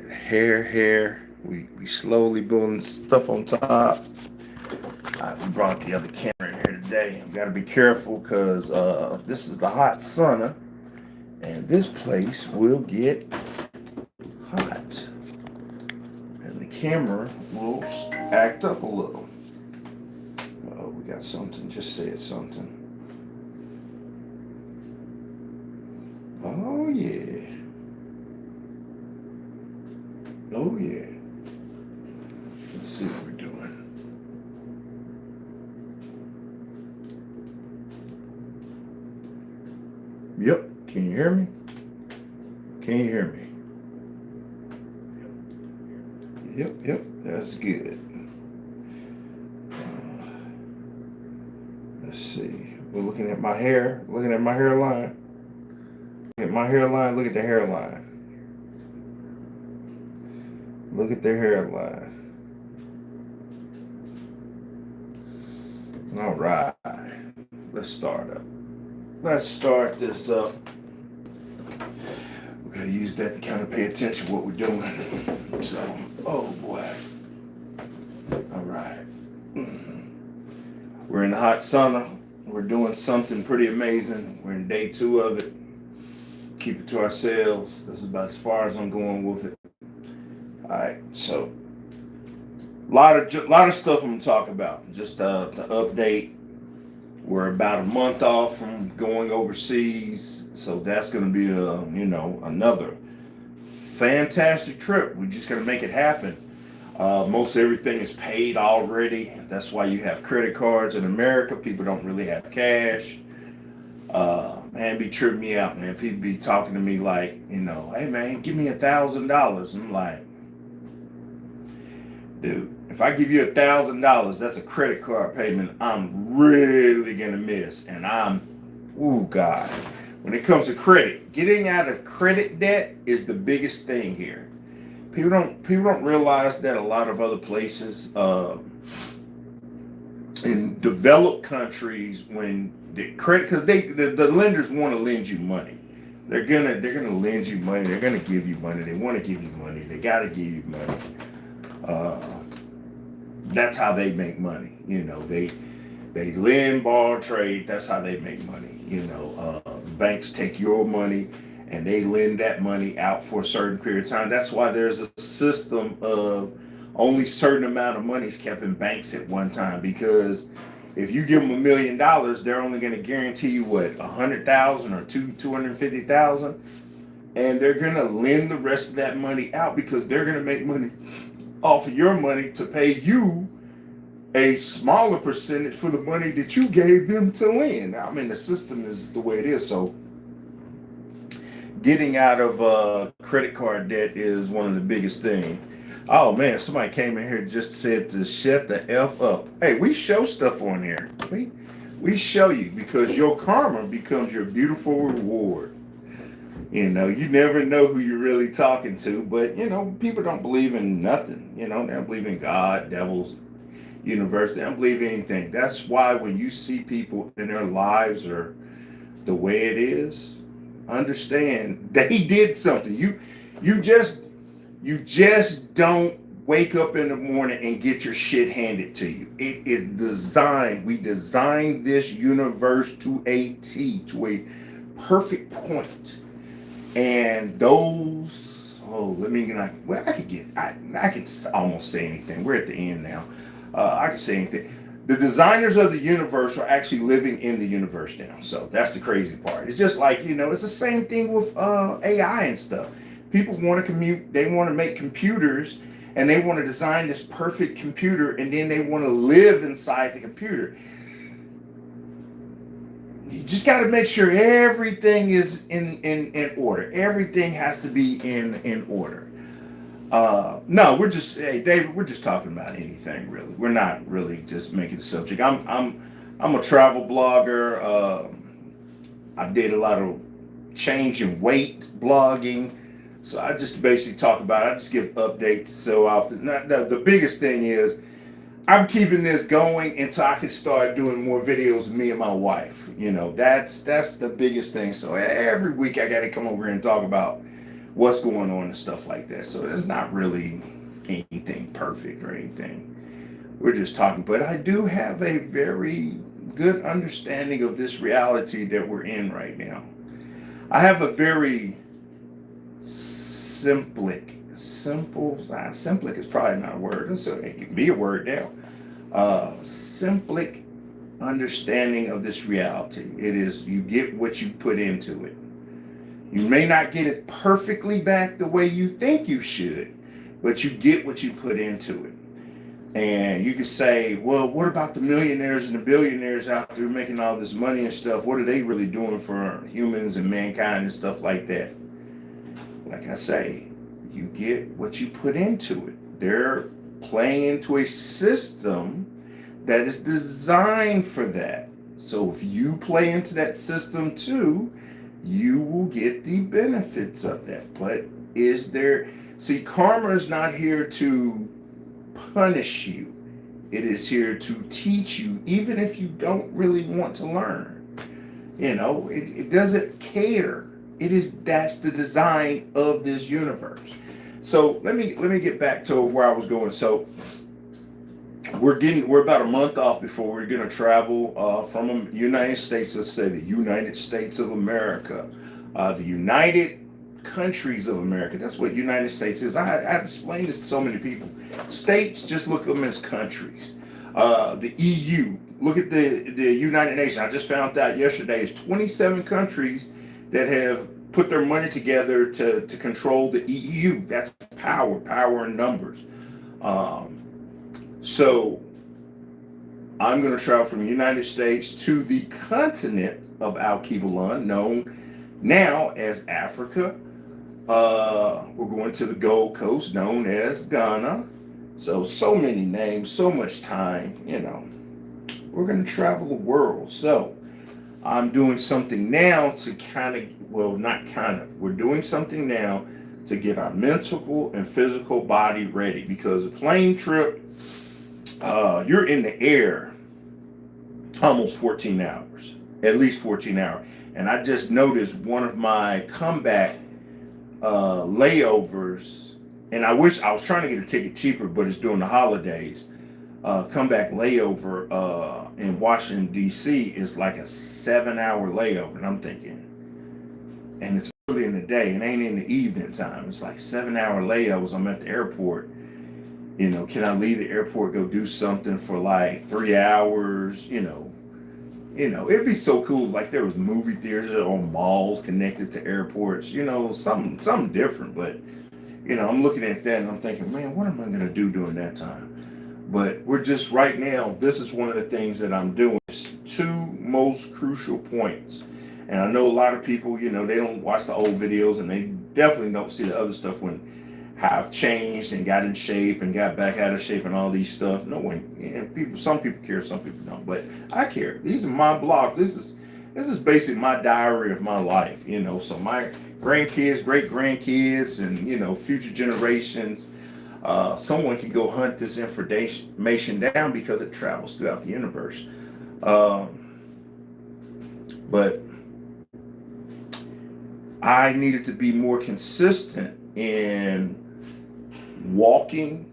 Hair. We slowly building stuff on top. We brought the other camera in here today. We got to be careful because this is the hot sauna, and this place will get hot, and the camera will act up a little. Oh, we got something. Just said something. Oh yeah. Oh yeah. Let's see what we're doing. Yep. Can you hear me? Can you hear me? Yep. That's good. Let's see. We're looking at my hair. Looking at my hairline. Look at my hairline. Look at the hairline. Look at the hairline. All right. Let's start up. Let's start this up. We gotta use that to kind of pay attention to what we're doing. So, oh boy. All right. We're in the hot sauna. We're doing something pretty amazing. We're in day 2 of it. Keep it to ourselves. This is about as far as I'm going with it. All right. So, a lot of stuff I'm gonna talk about. Just to update. We're about a month off from going overseas, so that's going to be another fantastic trip. We just got to make it happen. Most everything is paid already. That's why you have credit cards in America. People don't really have cash. Man, it be tripping me out, man. People be talking to me like, hey man, give me $1,000. I'm like, dude, if I give you $1,000, that's a credit card payment I'm really gonna miss. And God. When it comes to credit, getting out of credit debt is the biggest thing here. People don't realize that a lot of other places, in developed countries, when the credit, because the lenders want to lend you money. They're gonna lend you money. They're gonna give you money. They want to give you money. They gotta give you money. That's how they make money. They lend, borrow, trade. That's how they make money. Banks take your money and they lend that money out for a certain period of time. That's why there's a system of only certain amount of money is kept in banks at one time, because if you give them $1 million, they're only going to guarantee you what, 100,000 or 250,000, and they're going to lend the rest of that money out because they're going to make money off of your money to pay you a smaller percentage for the money that you gave them to lend. I mean, the system is the way it is. So getting out of credit card debt is one of the biggest things. Oh man, somebody came in here and just said to shut the F up. Hey, we show stuff on here. We show you, because your karma becomes your beautiful reward. You never know who you're really talking to, but people don't believe in nothing. They don't believe in God, devils, universe. They don't believe in anything. That's why when you see people in their lives are the way it is, understand they did something. You just don't wake up in the morning and get your shit handed to you. It is designed. We designed this universe to a T, to a perfect point. And those, I can almost say anything. We're at the end now. I can say anything. The designers of the universe are actually living in the universe now. So that's the crazy part. It's just like, it's the same thing with AI and stuff. People want to they want to make computers, and they want to design this perfect computer, and then they want to live inside the computer. You just got to make sure everything is in order. Everything has to be in order. No, hey David, we're just talking about anything really. We're not really just making a subject. I'm a travel blogger. I did a lot of change in weight blogging. So I just basically talk about it. I just give updates so often. The biggest thing is I'm keeping this going until I can start doing more videos with me and my wife. That's the biggest thing. So every week I got to come over here and talk about what's going on and stuff like that. So there's not really anything perfect or anything. We're just talking, but I do have a very good understanding of this reality that we're in right now. I have a very simplic is probably not a word. So it can be a word now. Simplic understanding of this reality. It is, you get what you put into it. You may not get it perfectly back the way you think you should, but you get what you put into it. And you can say, well, what about the millionaires and the billionaires out there making all this money and stuff? What are they really doing for humans and mankind and stuff like that? Like I say, you get what you put into it. They're playing into a system that is designed for that. So if you play into that system too, you will get the benefits of that. But karma is not here to punish you. It is here to teach you, even if you don't really want to learn. It doesn't care. That's the design of this universe. So let me get back to where I was going. So we're about a month off before we're going to travel from the United States. Let's say the United States of America, the United Countries of America. That's what United States is. I explained this to so many people. States, just look at them as countries. The EU, look at the United Nations. I just found out yesterday is 27 countries that have put their money together to control the EU. That's power in numbers. So I'm going to travel from the United States to the continent of Al-Kibalan, known now as Africa. We're going to the Gold Coast, known as Ghana. So many names, so much time, We're going to travel the world. So I'm doing something now to we're doing something now to get our mental and physical body ready, because a plane trip, you're in the air almost 14 hours, at least 14 hours. And I just noticed one of my comeback layovers, and I wish I was trying to get a ticket cheaper, but it's during the holidays. Comeback layover in Washington, D.C. is like a 7-hour layover. And I'm thinking, and it's early in the day, and ain't in the evening time. It's like 7-hour layovers. I'm at the airport. Can I leave the airport, go do something for like 3 hours? It'd be so cool. Like there was movie theaters or malls connected to airports, something different. But, I'm looking at that and I'm thinking, man, what am I going to do during that time? But we're just right now, this is one of the things that I'm doing. It's 2 most crucial points. And I know a lot of people, they don't watch the old videos, and they definitely don't see the other stuff when I've changed and got in shape and got back out of shape and all these stuff. No one, some people care, some people don't, but I care. These are my blogs. This is basically my diary of my life, so my grandkids, great grandkids, and, future generations, someone can go hunt this information down because it travels throughout the universe. But I needed to be more consistent in walking,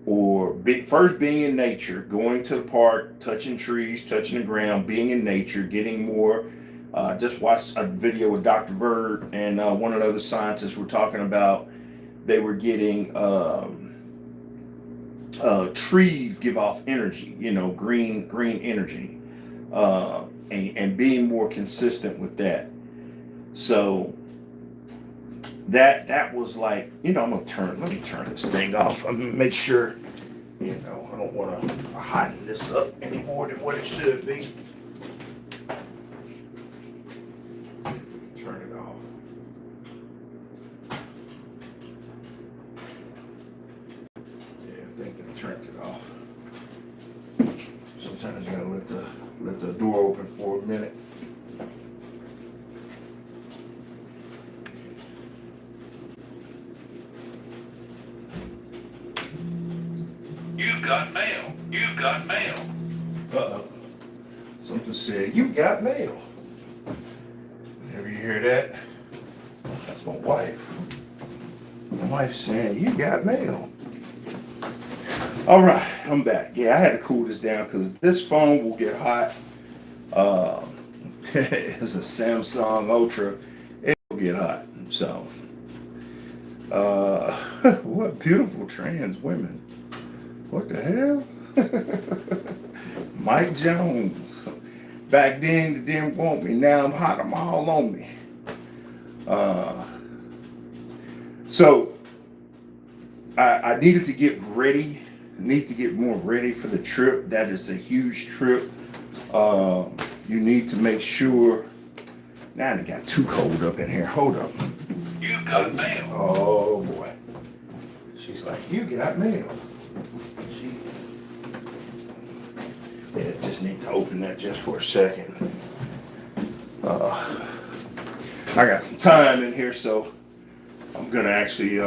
or first being in nature, going to the park, touching trees, touching the ground, being in nature, getting more. Just watched a video with Dr. Verd and one of the other scientists were talking about, they were getting trees give off energy, green energy, and being more consistent with that. So that was like, let me turn this thing off. I'm gonna make sure, I don't want to hot this up any more than what it should be. Turn it off. Yeah, I think I turned it off. Sometimes you gotta let the door open for a minute. You've got mail. You've got mail. Uh-oh. Something said, you got mail. Whenever you hear that, that's my wife. My wife's saying, you got mail. All right, I'm back. Yeah, I had to cool this down because this phone will get hot. It's a Samsung Ultra. It will get hot. So, what beautiful trans women. What the hell? Mike Jones. Back then, they didn't want me. Now I'm hot. I'm all on me. So, I needed to get ready. Need to get more ready for the trip. That is a huge trip. You need to make sure. Now it got too cold up in here. Hold up. You got mail. Oh boy. She's like, you got mail. Yeah, just need to open that just for a second. I got some time in here, so I'm gonna actually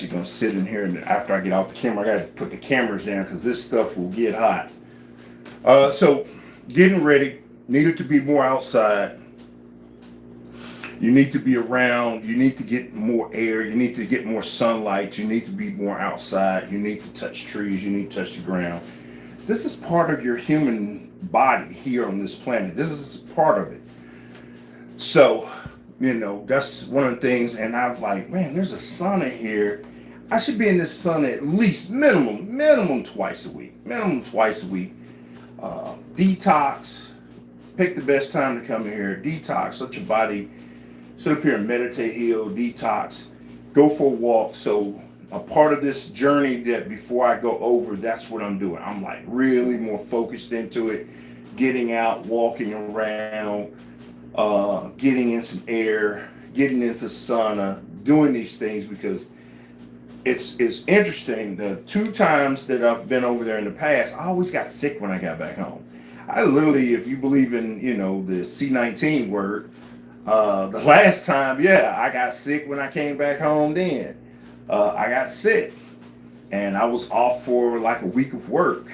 gonna sit in here, and after I get off the camera, I gotta put the cameras down because this stuff will get hot. So getting ready, needed to be more outside. You need to be around, you need to get more air, you need to get more sunlight, you need to be more outside, you need to touch trees, you need to touch the ground. This is part of your human body here on this planet. This is part of it. So, that's one of the things, and I'm like, man, there's a sauna here. I should be in this sauna at least minimum twice a week. Detox. Pick the best time to come in here. Detox. Let your body sit up here and meditate, heal, detox. Go for a walk. So a part of this journey that before I go over, that's what I'm doing. I'm like really more focused into it. Getting out, walking around, getting in some air, getting into sauna, doing these things because it's interesting. The 2 times that I've been over there in the past, I always got sick when I got back home. I literally, if you believe in, the C19 word, the last time, I got sick when I came back home then. I got sick and I was off for like a week of work.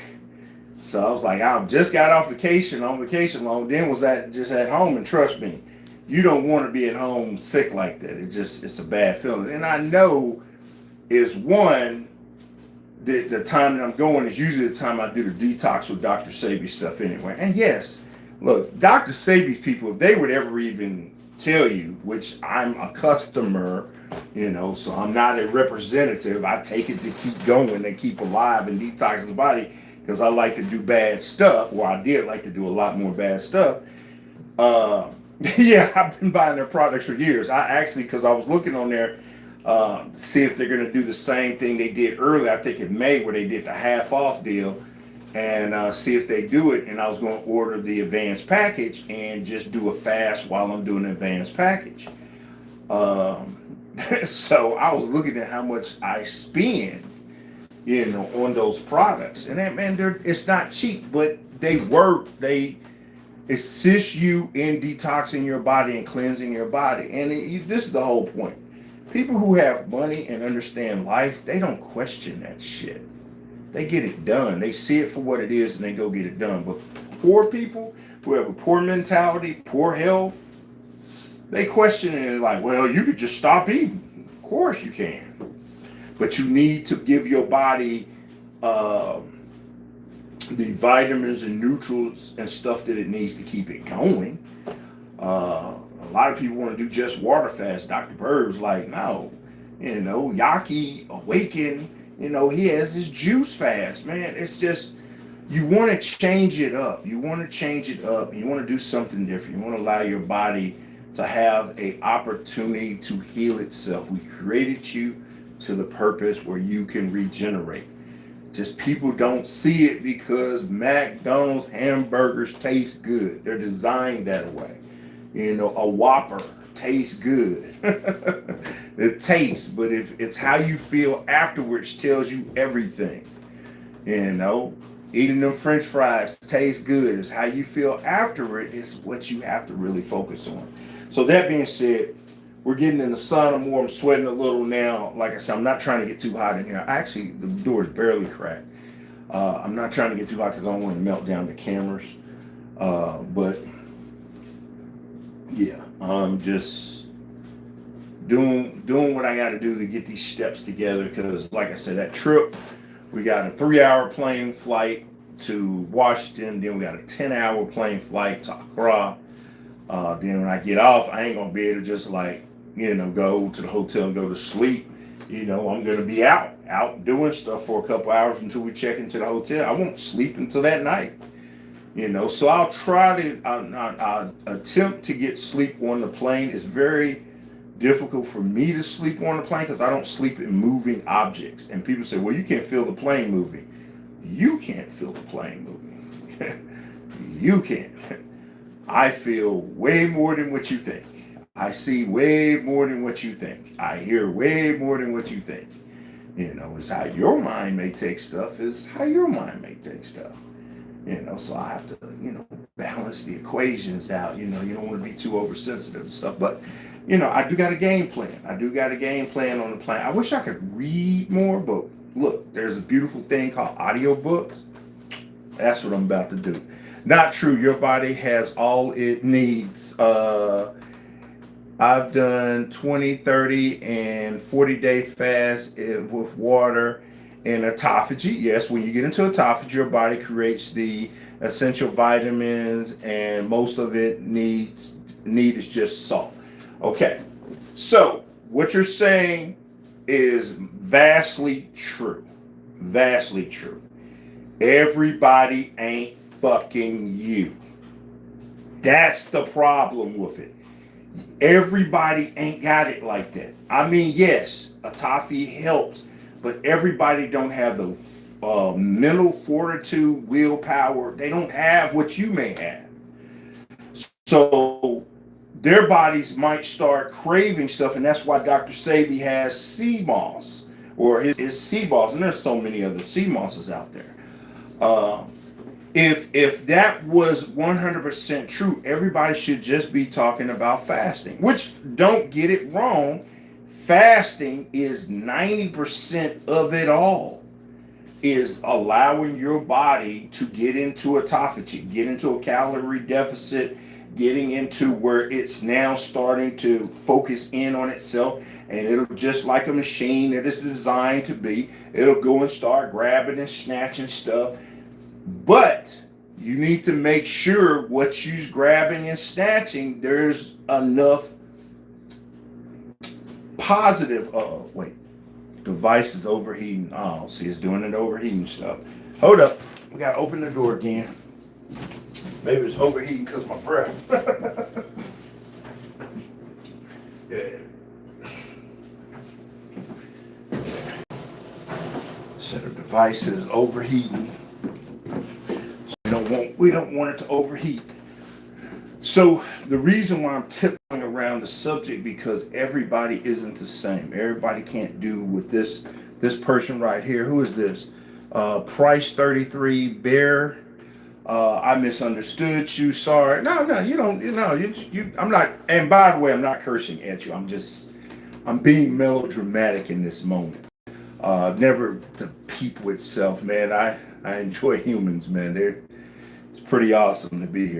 So I was like, I just got off vacation, on vacation loan, then was just at home, and trust me, you don't want to be at home sick like that. It's a bad feeling. And I know is one, the time that I'm going is usually the time I do the detox with Dr. Sabi stuff anyway. And yes, look, Dr. Sabi's people, if they would ever even tell you, which I'm a customer, so I'm not a representative. I take it to keep going and keep alive and detox his body because I like to do bad stuff, or I did like to do a lot more bad stuff. I've been buying their products for years. I actually, because I was looking on there, see if they're going to do the same thing they did earlier, I think in May, where they did the half off deal, and see if they do it. And I was going to order the advanced package and just do a fast while I'm doing the advanced package. So I was looking at how much I spend, on those products, and that, man, it's not cheap, but they work. They assist you in detoxing your body and cleansing your body. And this is the whole point. People who have money and understand life, they don't question that shit. They get it done. They see it for what it is and they go get it done. But poor people who have a poor mentality, poor health, they question it and like, well, you could just stop eating. Of course you can. But you need to give your body the vitamins and nutrients and stuff that it needs to keep it going. A lot of people want to do just water fast. Dr. Bird's like, no, Yaki Awaken, he has this juice fast, man. It's just, you want to change it up. You want to do something different. You want to allow your body to have an opportunity to heal itself. We created you to the purpose where you can regenerate. Just people don't see it because McDonald's hamburgers taste good. They're designed that way. A Whopper tastes good. It tastes, but if it's how you feel afterwards tells you everything. Eating them French fries tastes good. It's how you feel afterward is what you have to really focus on. So that being said, we're getting in the sauna more. I'm sweating a little now. Like I said, I'm not trying to get too hot in here. Actually, the door is barely cracked. I'm not trying to get too hot because I don't want to melt down the cameras. But yeah, I'm just doing what I got to do to get these steps together. Because, like I said, that trip, we got a 3-hour plane flight to Washington. Then we got a 10-hour plane flight to Accra. Then when I get off, I ain't gonna be able to just like, go to the hotel and go to sleep. I'm gonna be out doing stuff for a couple hours until we check into the hotel. I won't sleep until that night. So I'll try to I'll attempt to get sleep on the plane. It's very difficult for me to sleep on the plane because I don't sleep in moving objects. And people say, well, you can't feel the plane moving. You can't feel the plane moving. You can't. I feel way more than what you think. I see way more than what you think. I hear way more than what you think. It's how your mind may take stuff, is how your mind may take stuff. So I have to, balance the equations out. You don't want to be too oversensitive and stuff. But, I do got a game plan. I do got a game plan on the plane. I wish I could read more, but look, there's a beautiful thing called audiobooks. That's what I'm about to do. Not true. Your body has all it needs. I've done 20, 30, and 40-day fast with water and autophagy. Yes, when you get into autophagy, your body creates the essential vitamins, and most of it need is just salt. Okay, so what you're saying is vastly true. Vastly true. Everybody ain't fucking you. That's the problem with it. Everybody ain't got it like that. I mean, yes, autophagy helps, but everybody don't have the mental fortitude, willpower. They don't have what you may have. So their bodies might start craving stuff, and that's why Dr. Sebi has sea moss, or his sea moss, and there's so many other sea mosses out there. If that was 100% true, everybody should just be talking about fasting. Which, don't get it wrong, fasting is 90% of it all. Is allowing your body to get into autophagy, get into a calorie deficit, getting into where it's now starting to focus in on itself, and it'll, just like a machine that is designed to be, it'll go and start grabbing and snatching stuff. But you need to make sure what you're grabbing and snatching, there's enough positive. Oh, wait. Device is overheating. Oh, see, it's doing it overheating stuff. Hold up. We got to open the door again. Maybe it's overheating because of my breath. Yeah. So the device is overheating. We don't want it to overheat. So the reason why I'm tiptoeing around the subject, because everybody isn't the same. Everybody can't do with this person right here. Who is this? Price 33 Bear. I misunderstood you. Sorry. No, you don't. I'm not. And by the way, I'm not cursing at you. I'm being melodramatic in this moment. Never the people itself, man. I enjoy humans, man. It's pretty awesome to be here.